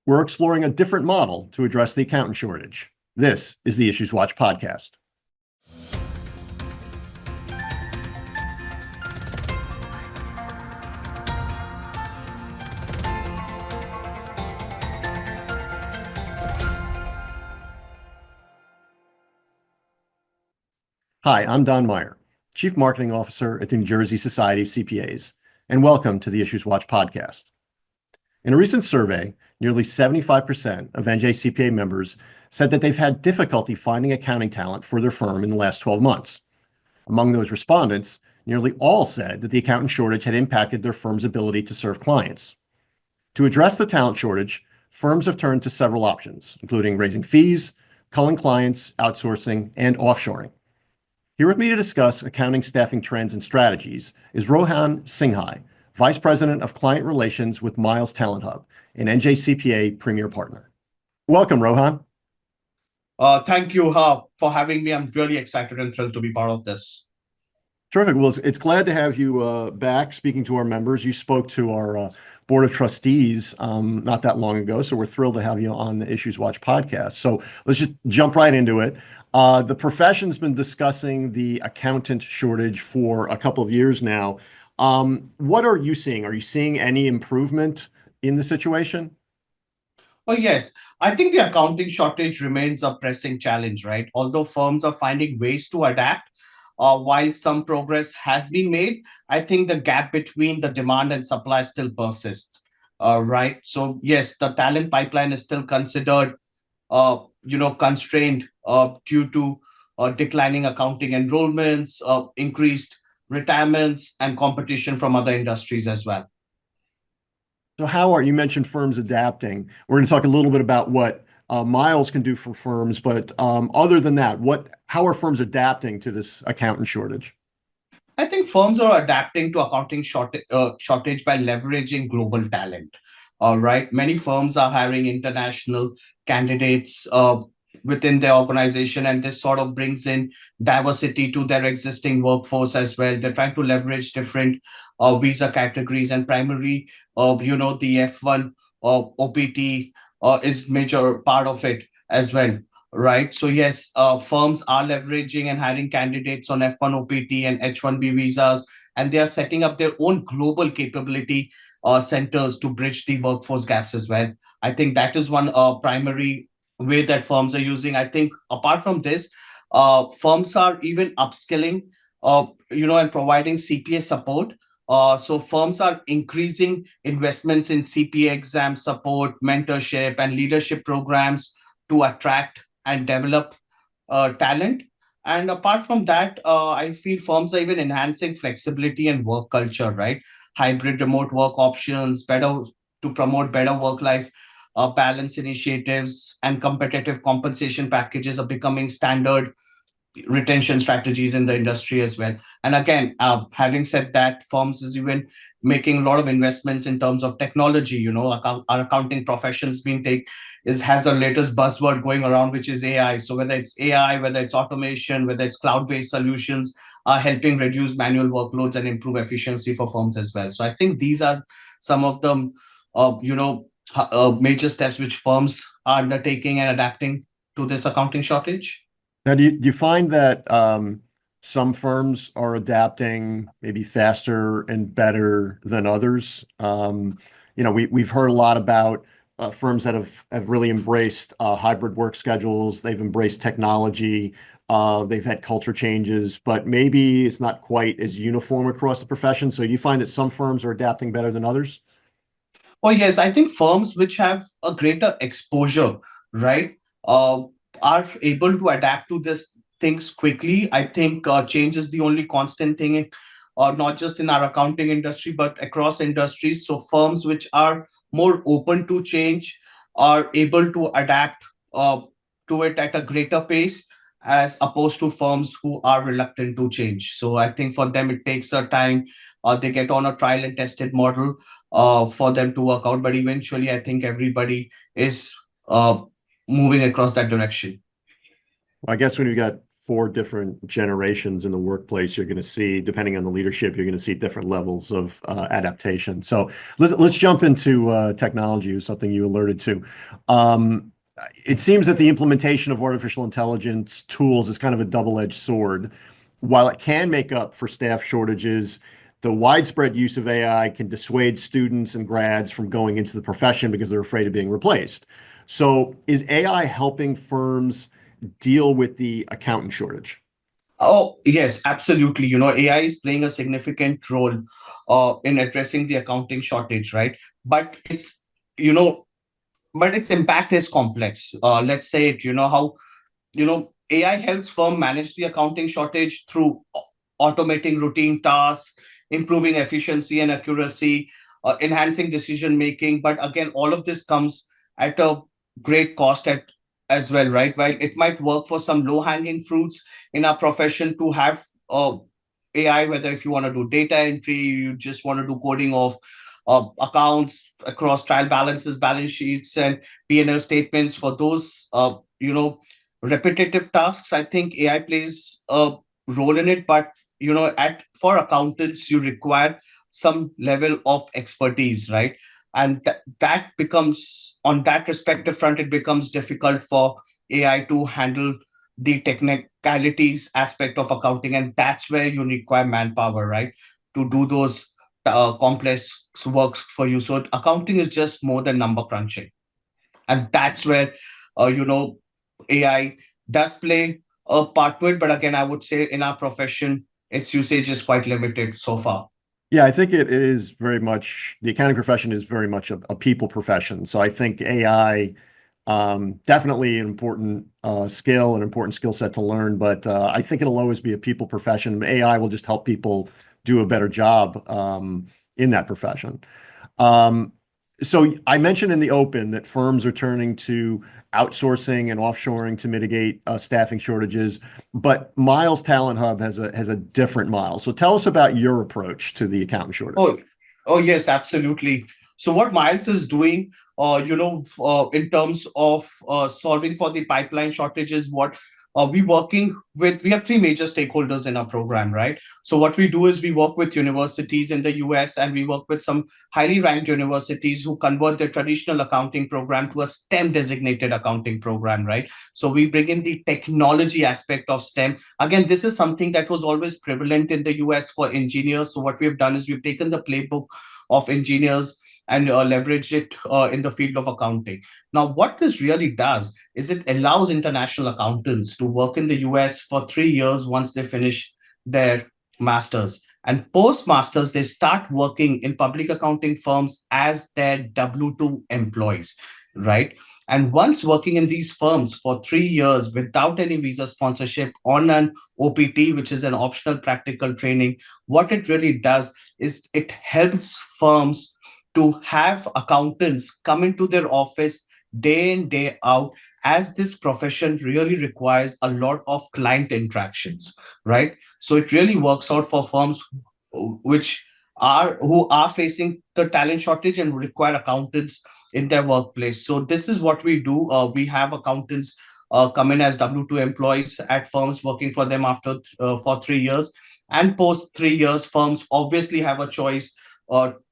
we're exploring a different model to address the accountant shortage. This is the IssuesWatch podcast. Hi, I'm Don Meyer, Chief Marketing Officer at the New Jersey Society of CPAs, and welcome to the IssuesWatch podcast. In a recent survey, nearly 75% of NJCPA members said that they've had difficulty finding accounting talent for their firm in the last 12 months. Among those respondents, nearly all said that the accountant shortage had impacted their firm's ability to serve clients. To address the talent shortage, firms have turned to several options, including raising fees, culling clients, outsourcing, and offshoring. Here with me to discuss accounting staffing trends and strategies is Rohan Singhai, Vice President of Client Relations with Miles Talent Hub, an NJCPA Premier Partner. Welcome, Rohan. Thank you for having me. I'm really excited and thrilled to be part of this. Terrific. Well, it's glad to have you back speaking to our members. You spoke to our Board of Trustees not that long ago, so we're thrilled to have you on the IssuesWatch podcast. So let's just jump right into it. The profession's been discussing the accountant shortage for a couple of years now. What are you seeing? Are you seeing any improvement in the situation? Oh, yes. I think the accounting shortage remains a pressing challenge, right? Although firms are finding ways to adapt, while some progress has been made, I think the gap between the demand and supply still persists, right? So, yes, the talent pipeline is still considered, constrained due to declining accounting enrollments, increased retirements, and competition from other industries as well. So you mentioned firms adapting. We're going to talk a little bit about what Miles can do for firms, but other than that, how are firms adapting to this accountant shortage? I think firms are adapting to accounting shortage by leveraging global talent. All right, many firms are hiring international candidates within their organization, and this sort of brings in diversity to their existing workforce as well. They're trying to leverage different visa categories, and primary, the F1 OPT is major part of it as well. Right. So yes, firms are leveraging and hiring candidates on F1 OPT and H1B visas, and they are setting up their own global capability centers to bridge the workforce gaps as well. I think that is one primary way that firms are using. I think apart from this, firms are even upskilling, and providing CPA support. So firms are increasing investments in CPA exam support, mentorship, and leadership programs to attract and develop talent. And apart from that, I feel firms are even enhancing flexibility and work culture, right? Hybrid remote work options, better to promote better work-life balance initiatives, and competitive compensation packages are becoming standard retention strategies in the industry as well. And again, having said that, firms is even making a lot of investments in terms of technology. Our accounting professions has a latest buzzword going around, which is AI. So whether it's AI, whether it's automation, whether it's cloud-based solutions, are helping reduce manual workloads and improve efficiency for firms as well. So I think these are some of the major steps which firms are undertaking and adapting to this accounting shortage. Now, do you find that some firms are adapting maybe faster and better than others? We've heard a lot about firms that have really embraced hybrid work schedules. They've embraced technology. They've had culture changes, but maybe it's not quite as uniform across the profession. So do you find that some firms are adapting better than others? Oh, yes. I think firms which have a greater exposure, right, are able to adapt to this things quickly. I think change is the only constant thing, not just in our accounting industry, but across industries. So firms which are more open to change are able to adapt to it at a greater pace, as opposed to firms who are reluctant to change. So I think for them, it takes a time. They get on a trial and tested model for them to work out. But eventually, I think everybody is moving across that direction. Well, I guess when you've got four different generations in the workplace, you're going to see, depending on the leadership, you're going to see different levels of adaptation. So let's jump into technology, something you alerted to. It seems that the implementation of artificial intelligence tools is kind of a double-edged sword. While it can make up for staff shortages, the widespread use of AI can dissuade students and grads from going into the profession because they're afraid of being replaced. So is AI helping firms deal with the accountant shortage? Oh, yes, absolutely. AI is playing a significant role in addressing the accounting shortage, right? But you know, but its impact is complex. Let's say it, how AI helps firm manage the accounting shortage through automating routine tasks, improving efficiency and accuracy, enhancing decision making. But again, all of this comes at a great cost as well, right? While it might work for some low hanging fruits in our profession to have AI, whether if you want to do data entry, you just want to do coding of accounts across trial balances, balance sheets, and P&L statements for those repetitive tasks. I think AI plays a role in it, but at for accountants, you require some level of expertise, right? And that becomes, on that respective front, it becomes difficult for AI to handle the technicalities aspect of accounting, and that's where you require manpower, right, to do those complex works for you. So accounting is just more than number crunching, and that's where uh, you know AI does play a part to it. But again, I would say in our profession, its usage is quite limited so far. Yeah, I think it is very much, the accounting profession is very much a people profession. So I think AI, definitely an important skill, an important skill set to learn, but I think it'll always be a people profession. AI will just help people do a better job in that profession. Um, so I mentioned in the open that firms are turning to outsourcing and offshoring to mitigate staffing shortages, but Miles Talent Hub has a different model. So tell us about your approach to the accountant shortage. Oh, oh yes, absolutely. So what Miles is doing, in terms of solving for the pipeline shortages, what we have three major stakeholders in our program, right? So what we do is we work with universities in the US, and we work with some highly ranked universities who convert their traditional accounting program to a STEM designated accounting program, right? So we bring in the technology aspect of STEM. Again, this is something that was always prevalent in the US for engineers. So what we've done is we've taken the playbook of engineers and leveraged it in the field of accounting. Now, what this really does is it allows international accountants to work in the US for 3 years once they finish their masters. And post masters, they start working in public accounting firms as their W 2 employees, right? And once working in these firms for 3 years without any visa sponsorship on an OPT, which is an optional practical training, what it really does is it helps firms to have accountants come into their office day in, day out, as this profession really requires a lot of client interactions, right? So it really works out for firms which who are facing the talent shortage and require accountants in their workplace. So this is what we do. We have accountants come in as W-2 employees at firms working for them after for 3 years. And post 3 years, firms obviously have a choice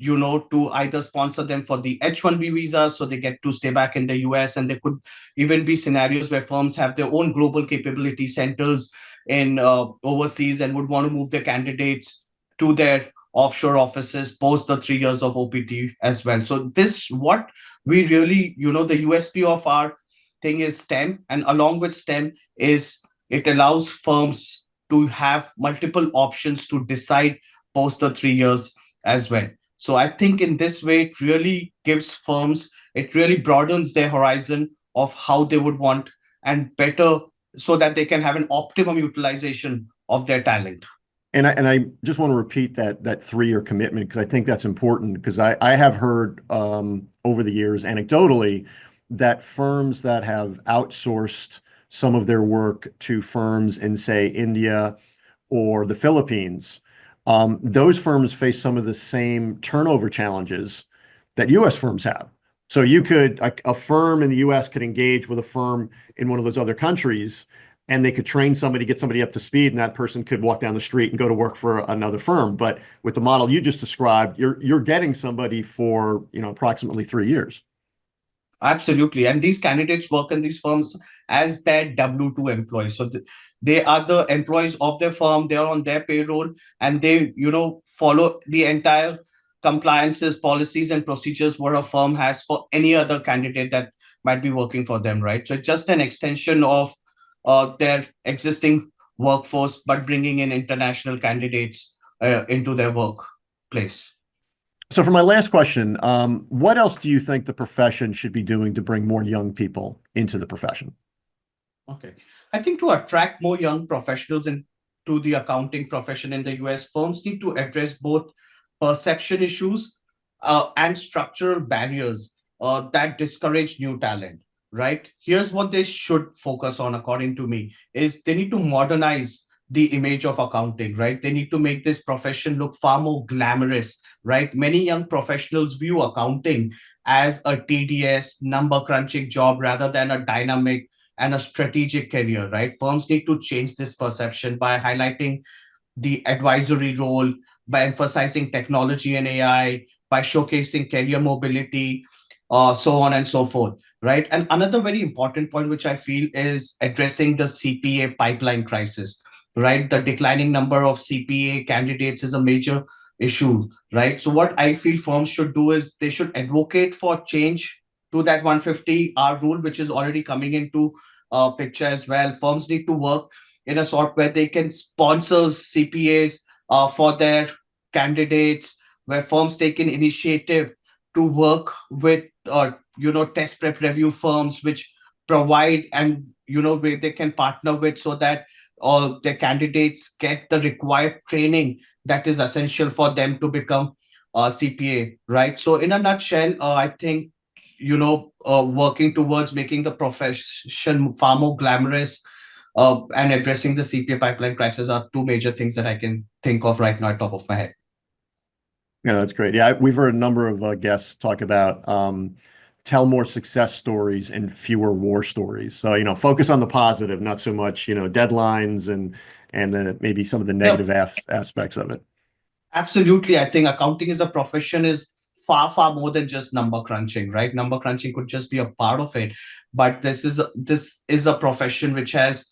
to either sponsor them for the H-1B visa so they get to stay back in the US. And there could even be scenarios where firms have their own global capability centers in overseas and would want to move their candidates to their offshore offices post the 3 years of OPT as well. So this what we really, the USP of our thing is STEM, and along with STEM is it allows firms to have multiple options to decide post the 3 years as well. So I think in this way, it really gives firms, it really broadens their horizon of how they would want and better so that they can have an optimum utilization of their talent. And I just want to repeat that 3-year commitment because I think that's important because I have heard over the years anecdotally that firms that have outsourced some of their work to firms in, say, India or the Philippines, those firms face some of the same turnover challenges that U.S. firms have. So a firm in the U.S. could engage with a firm in one of those other countries, and they could train somebody, get somebody up to speed, and that person could walk down the street and go to work for another firm. But with the model you just described, you're getting somebody for, approximately 3 years. Absolutely. And these candidates work in these firms as their W-2 employees. So they are the employees of their firm, they're on their payroll, and they, follow the entire compliances, policies, and procedures what a firm has for any other candidate that might be working for them, right? So it's just an extension of their existing workforce, but bringing in international candidates into their workplace. So for my last question, what else do you think the profession should be doing to bring more young people into the profession? Okay. I think to attract more young professionals into the accounting profession in the US, firms need to address both perception issues and structural barriers that discourage new talent, right? Here's what they should focus on, according to me, is they need to modernize the image of accounting, right? They need to make this profession look far more glamorous, right? Many young professionals view accounting as a tedious, number crunching job rather than a dynamic and a strategic career, right? Firms need to change this perception by highlighting the advisory role, by emphasizing technology and AI, by showcasing career mobility, so on and so forth, right? And another very important point, which I feel is addressing the CPA pipeline crisis, right? The declining number of CPA candidates is a major issue, right? So what I feel firms should do is they should advocate for change to that 150-hour rule, which is already coming into picture as well. Firms need to work in a sort where they can sponsor CPAs for their candidates, where firms take an initiative to work with, test prep review firms, which provide and, where they can partner with so that all their candidates get the required training that is essential for them to become a CPA, right? So in a nutshell, I think working towards making the profession far more glamorous and addressing the CPA pipeline crisis are two major things that I can think of right now at top of my head. Yeah, that's great. Yeah, we've heard a number of guests talk about tell more success stories and fewer war stories. So, focus on the positive, not so much, deadlines and then maybe some of the negative aspects of it. Absolutely. I think accounting as a profession is far, far more than just number crunching, right? Number crunching could just be a part of it, but this is a profession which has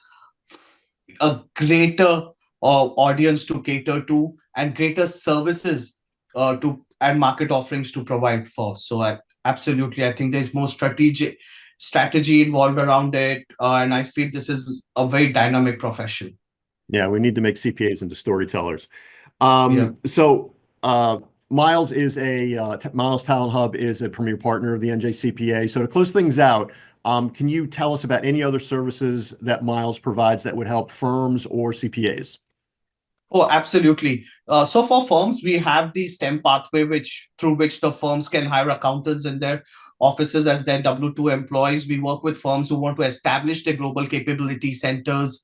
a greater audience to cater to and greater services to and market offerings to provide for. So absolutely, I think there's more strategy involved around it, and I feel this is a very dynamic profession. Yeah, we need to make CPAs into storytellers. Yeah. So Miles Miles Talent Hub is a premier partner of the NJCPA. So to close things out, can you tell us about any other services that Miles provides that would help firms or CPAs? Oh, absolutely. So for firms, we have the STEM pathway, through which the firms can hire accountants in their offices as their W-2 employees. We work with firms who want to establish their global capability centers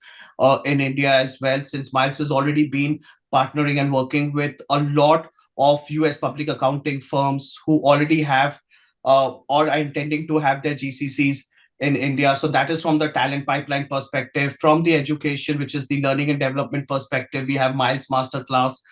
in India as well, since Miles has already been partnering and working with a lot of US public accounting firms who already have or are intending to have their GCCs in India. So that is from the talent pipeline perspective. From the education, which is the learning and development perspective, we have Miles Masterclass,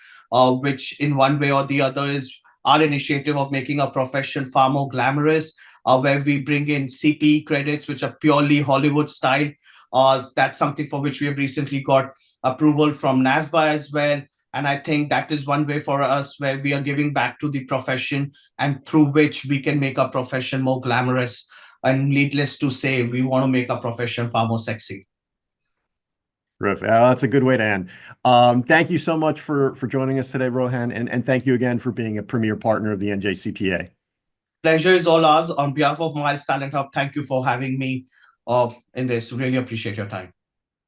which in one way or the other is our initiative of making a profession far more glamorous, where we bring in CPE credits, which are purely Hollywood style. That's something for which we have recently got approval from NASBA as well. And I think that is one way for us where we are giving back to the profession and through which we can make our profession more glamorous. And needless to say, we want to make our profession far more sexy. Terrific. That's a good way to end. Thank you so much for joining us today, Rohan, and thank you again for being a premier partner of the NJCPA. Pleasure is all ours. On behalf of Miles Talent Hub, thank you for having me in this. Really appreciate your time.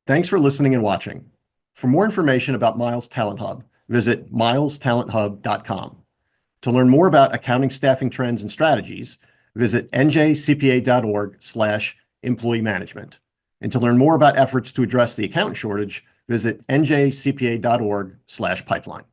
Thanks for listening and watching. For more information about Miles Talent Hub, visit milestalenthub.com. To learn more about accounting staffing trends and strategies, visit njcpa.org/employee management. And to learn more about efforts to address the accountant shortage, visit njcpa.org/pipeline.